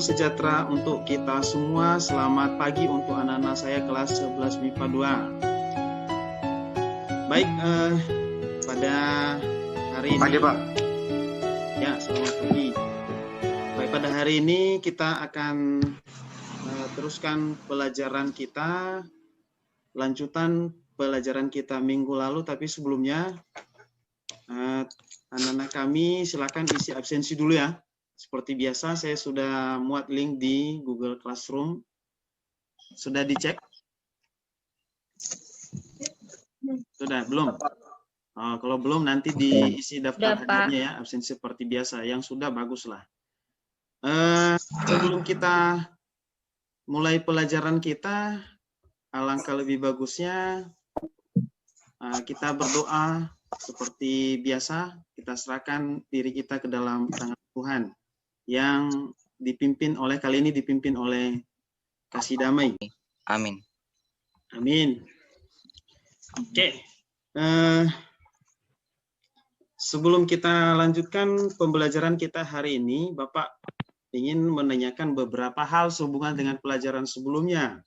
sejahtera untuk kita semua. Selamat pagi untuk anak-anak saya kelas 11 MIPA 2. Baik, pada hari ini. Pagi, Pak. Ya, selamat pagi. Baik, pada hari ini kita akan teruskan pelajaran kita, lanjutan pelajaran kita minggu lalu, tapi sebelumnya anak-anak kami silakan isi absensi dulu ya. Seperti biasa, saya sudah muat link di Google Classroom. Sudah dicek? Sudah, belum? Oh, kalau belum, nanti diisi daftar hadirnya ya, absensi seperti biasa. Yang sudah, baguslah. Sebelum kita mulai pelajaran kita, alangkah lebih bagusnya kita berdoa seperti biasa. Kita serahkan diri kita ke dalam tangan Tuhan yang dipimpin oleh, kali ini dipimpin oleh kasih damai. Amin. Amin. Oke. Sebelum kita lanjutkan pembelajaran kita hari ini, Bapak ingin menanyakan beberapa hal sehubungan dengan pelajaran sebelumnya.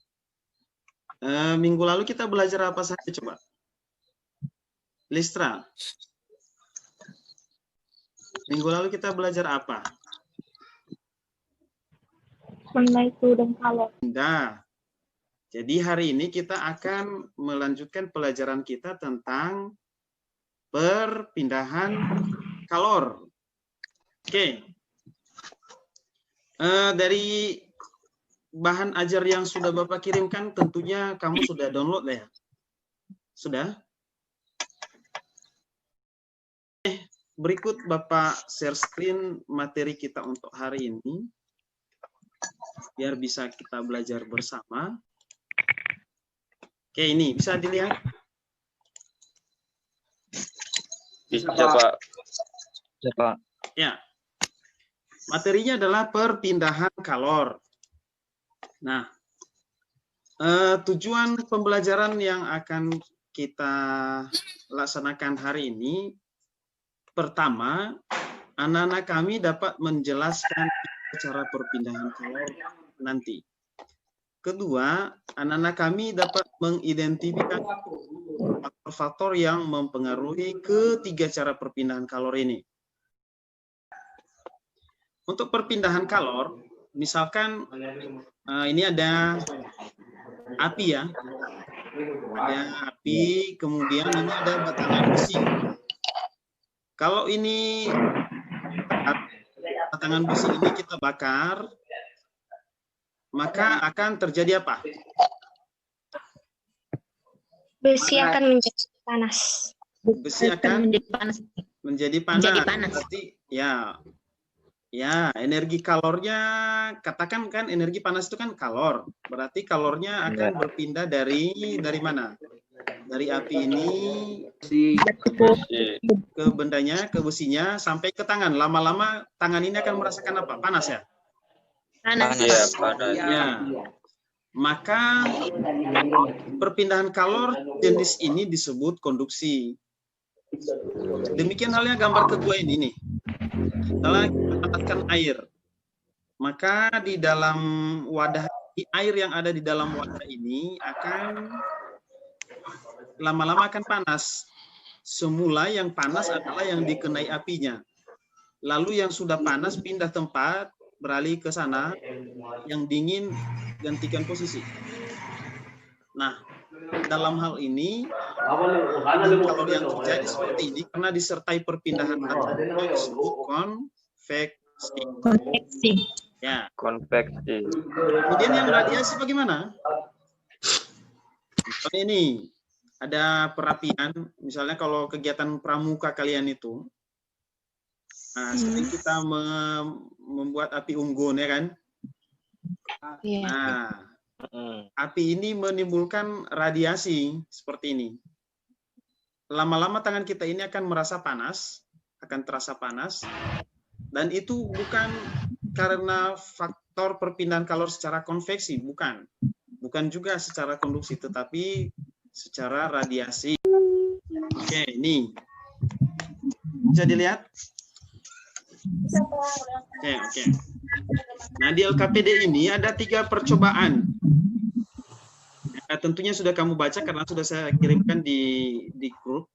Minggu lalu kita belajar apa saja coba? Listra. Minggu lalu kita belajar apa? Mengenai dan kalor. Nah, jadi hari ini kita akan melanjutkan pelajaran kita tentang perpindahan kalor. Oke. Dari bahan ajar yang sudah Bapak kirimkan, tentunya kamu sudah download ya? Sudah? Berikut Bapak share screen materi kita untuk hari ini, biar bisa kita belajar bersama. Oke, ini bisa dilihat? Bisa, Pak. Bisa, Pak. Ya. Materinya adalah perpindahan kalor. Nah, tujuan pembelajaran yang akan kita laksanakan hari ini, pertama, anak-anak kami dapat menjelaskan cara perpindahan kalor nanti. Kedua, anak-anak kami dapat mengidentifikasi faktor-faktor yang mempengaruhi ketiga cara perpindahan kalor ini. Untuk perpindahan kalor, misalkan ini ada api ya, ada api, kemudian ini ada batangan besi. Kalau ini batangan besi ini kita bakar, maka akan terjadi apa? Besi akan menjadi panas. Besi akan menjadi panas. Berarti ya, energi kalornya, katakan kan energi panas itu kan kalor. Berarti kalornya akan berpindah dari mana? Dari api ini ke bendanya, ke besinya, sampai ke tangan. Lama-lama tangan ini akan merasakan apa? Panas ya? Panas. Ya, panas. Ya. Maka perpindahan kalor jenis ini disebut konduksi. Demikian halnya gambar kedua ini nih. Setelah kita panaskan air, maka di dalam wadah, air yang ada di dalam wadah ini akan lama-lama akan panas. Semula yang panas adalah yang dikenai apinya. Lalu yang sudah panas pindah tempat, beralih ke sana, yang dingin gantikan posisi. Nah, dalam hal ini, kalau yang terjadi seperti ini, karena disertai perpindahan disebut konveksi. Ya. Konveksi. Kemudian yang radiasi bagaimana? Misalnya ini, ada perapian, misalnya kalau kegiatan pramuka kalian itu, sering kita membuat api unggun, ya kan? Nah, api ini menimbulkan radiasi seperti ini. Lama-lama tangan kita ini akan merasa panas, akan terasa panas, dan itu bukan karena faktor perpindahan kalor secara konveksi, bukan juga secara konduksi, tetapi secara radiasi. Oke, ini bisa dilihat. Oke. Nah, di LKPD ini ada 3 percobaan. Tentunya sudah kamu baca karena sudah saya kirimkan di grup.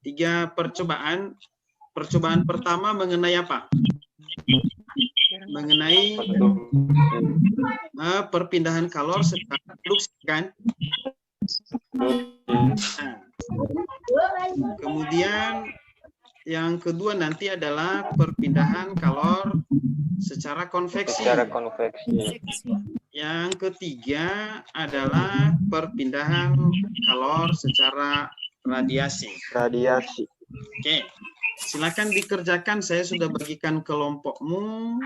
3 percobaan. Percobaan pertama mengenai apa? Mengenai perpindahan kalor secara produksi, kan? Nah, kemudian yang kedua nanti adalah perpindahan kalor secara konveksi. Yang ketiga adalah perpindahan kalor secara radiasi. Oke, silakan dikerjakan. Saya sudah bagikan kelompokmu.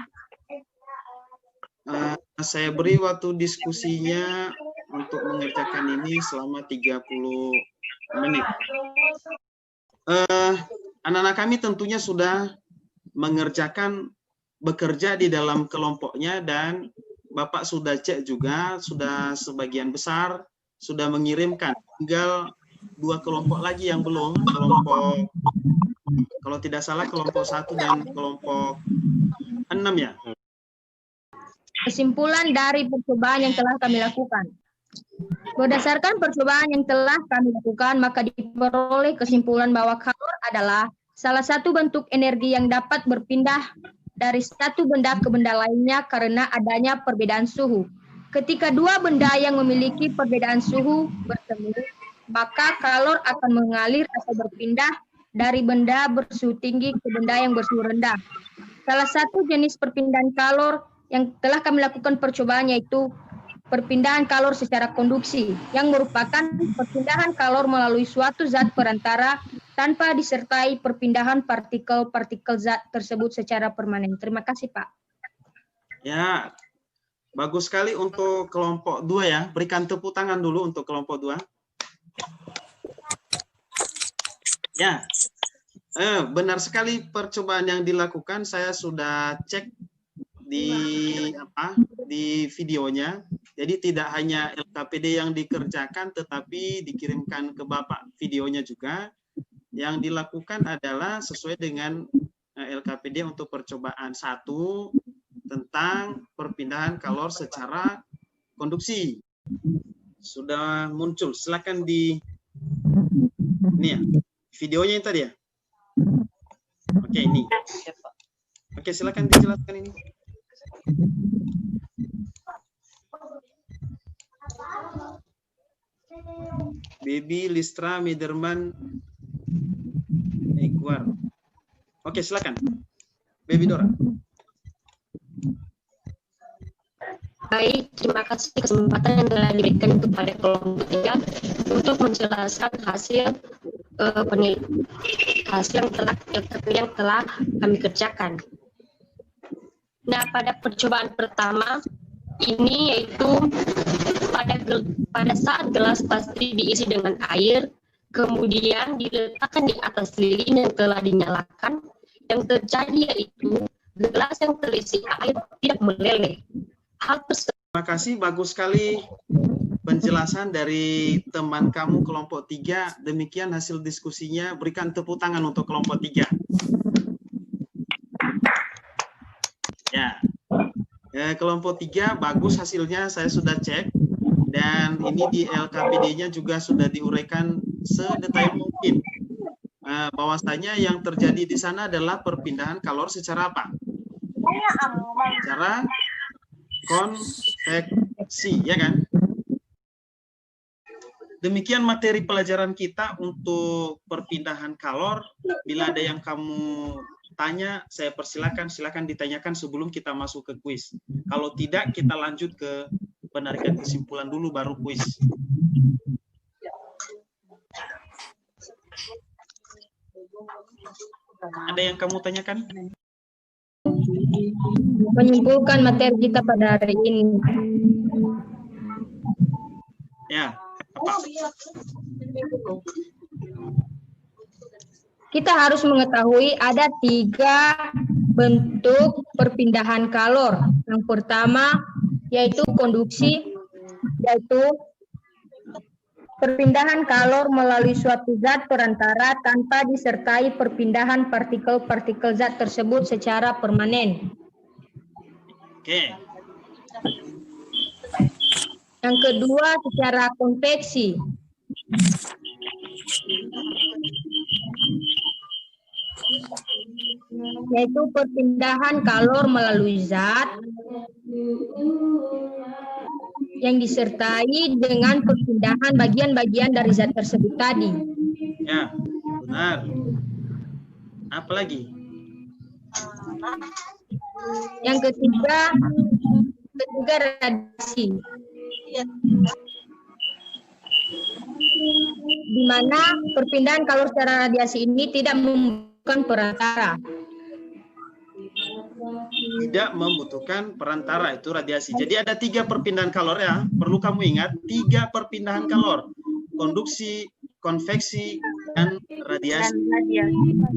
Saya beri waktu diskusinya untuk mengerjakan ini selama 30 menit. Anak-anak kami tentunya sudah bekerja di dalam kelompoknya, dan Bapak sudah cek juga, sudah sebagian besar sudah mengirimkan. Tinggal 2 kelompok lagi yang belum, kelompok, kalau tidak salah kelompok 1 dan kelompok 6 ya. Kesimpulan dari percobaan yang telah kami lakukan. Berdasarkan percobaan yang telah kami lakukan, maka diperoleh kesimpulan bahwa kalor adalah salah satu bentuk energi yang dapat berpindah dari satu benda ke benda lainnya karena adanya perbedaan suhu. Ketika 2 benda yang memiliki perbedaan suhu bertemu, maka kalor akan mengalir atau berpindah dari benda bersuhu tinggi ke benda yang bersuhu rendah. Salah satu jenis perpindahan kalor yang telah kami lakukan percobaan yaitu perpindahan kalor secara konduksi, yang merupakan perpindahan kalor melalui suatu zat perantara tanpa disertai perpindahan partikel-partikel zat tersebut secara permanen. Terima kasih, Pak. Ya, bagus sekali untuk kelompok 2 ya. Berikan tepuk tangan dulu untuk kelompok 2. Ya, benar sekali percobaan yang dilakukan. Saya sudah cek di videonya. Jadi tidak hanya LKPD yang dikerjakan, tetapi dikirimkan ke Bapak videonya juga. Yang dilakukan adalah sesuai dengan LKPD untuk percobaan 1 tentang perpindahan kalor secara konduksi. Sudah muncul. Silakan ini ya, videonya yang tadi ya. Oke, ini. Oke, silakan dijelaskan ini. Baby Listra Miderman Eguar. Oke, silakan. Baby Dora. Baik, terima kasih kesempatan yang telah diberikan kepada kelompok 3 untuk menjelaskan hasil yang telah kami kerjakan. Nah, pada percobaan pertama ini yaitu pada saat gelas plastik diisi dengan air, kemudian diletakkan di atas lilin yang telah dinyalakan, yang terjadi yaitu gelas yang terisi air tidak meleleh. Terima kasih, bagus sekali penjelasan dari teman kamu kelompok 3. Demikian hasil diskusinya. Berikan tepuk tangan untuk kelompok 3. Ya, kelompok 3 bagus hasilnya, saya sudah cek. Dan ini di LKPD-nya juga sudah diuraikan sedetail mungkin. Bahwasanya yang terjadi di sana adalah perpindahan kalor secara apa? Secara konveksi, ya kan? Demikian materi pelajaran kita untuk perpindahan kalor. Bila ada yang kamu tanya, saya persilakan, silakan ditanyakan sebelum kita masuk ke kuis. Kalau tidak, kita lanjut ke penarikan kesimpulan dulu, baru kuis. Ada yang kamu tanyakan? Menyimpulkan materi kita pada hari ini. Ya, apa? Kita harus mengetahui ada 3 bentuk perpindahan kalor. Yang pertama yaitu konduksi, yaitu perpindahan kalor melalui suatu zat perantara tanpa disertai perpindahan partikel-partikel zat tersebut secara permanen. Oke. Yang kedua secara konveksi. Yaitu perpindahan kalor melalui zat yang disertai dengan perpindahan bagian-bagian dari zat tersebut tadi. Ya, benar. Apa lagi? Yang ketiga radiasi. Di mana perpindahan kalor secara radiasi ini tidak membutuhkan perantara. Tidak membutuhkan perantara, itu radiasi. Jadi ada 3 perpindahan kalor ya. Perlu kamu ingat 3 perpindahan kalor. Konduksi, konveksi, dan radiasi.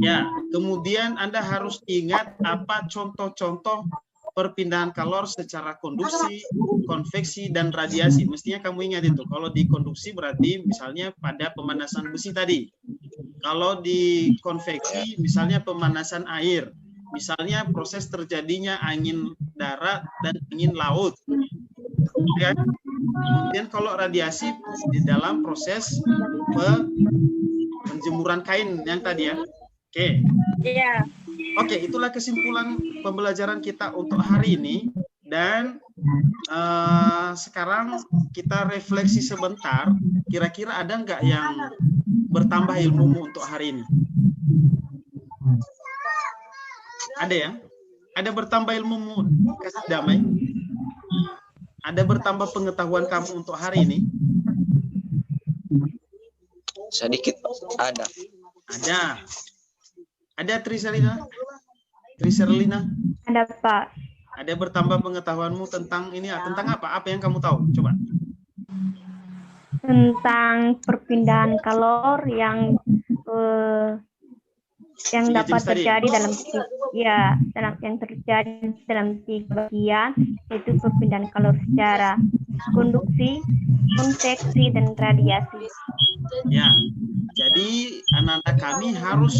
Ya, kemudian Anda harus ingat apa contoh-contoh perpindahan kalor secara konduksi, konveksi, dan radiasi. Mestinya kamu ingat itu. Kalau di konduksi berarti misalnya pada pemanasan besi tadi. Kalau di konveksi misalnya pemanasan air. Misalnya proses terjadinya angin darat dan angin laut. Ya. Kemudian kalau radiasi di dalam proses penjemuran kain yang tadi ya. Oke. Iya. Oke, itulah kesimpulan pembelajaran kita untuk hari ini. Dan sekarang kita refleksi sebentar. Kira-kira ada nggak yang bertambah ilmumu untuk hari ini? Ada ya? Ada bertambah ilmumu, kasih damai? Ada bertambah pengetahuan kamu untuk hari ini? Sedikit ada. Ada. Ada Triserlina? Triserlina? Ada Pak. Ada bertambah pengetahuanmu tentang ini, tentang apa? Apa yang kamu tahu? Coba. Tentang perpindahan kalor yang dapat terjadi dalam yang terjadi dalam 3 bagian, yaitu perpindahan kalor secara konduksi, konveksi, dan radiasi. Ya, jadi anak-anak kami harus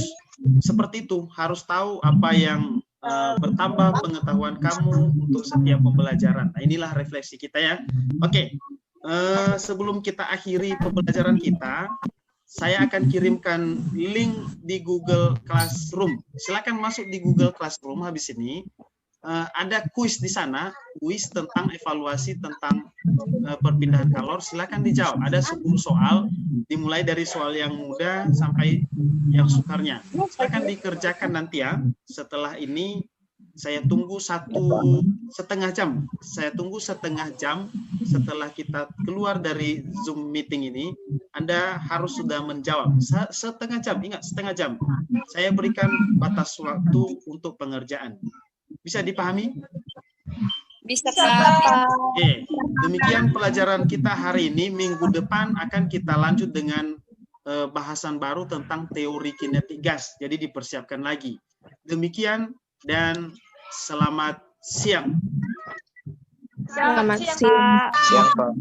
seperti itu, harus tahu apa yang bertambah pengetahuan kamu untuk setiap pembelajaran. Nah, inilah refleksi kita ya. Oke, sebelum kita akhiri pembelajaran kita, saya akan kirimkan link di Google Classroom. Silakan masuk di Google Classroom habis ini. Ada kuis di sana, kuis tentang evaluasi tentang perpindahan kalor. Silakan dijawab. Ada 10 soal, dimulai dari soal yang mudah sampai yang sukarnya. Silakan dikerjakan nanti ya. Setelah ini saya tunggu 1,5 jam. Saya tunggu 1/2 jam setelah kita keluar dari Zoom meeting ini. Anda harus sudah menjawab. 1/2 jam, ingat 1/2 jam. Saya berikan batas waktu untuk pengerjaan. Bisa dipahami? Bisa Pak. Oke, demikian pelajaran kita hari ini. Minggu depan akan kita lanjut dengan bahasan baru tentang teori kinetik gas. Jadi dipersiapkan lagi. Demikian dan selamat siang. Selamat siang. Siang, Pak.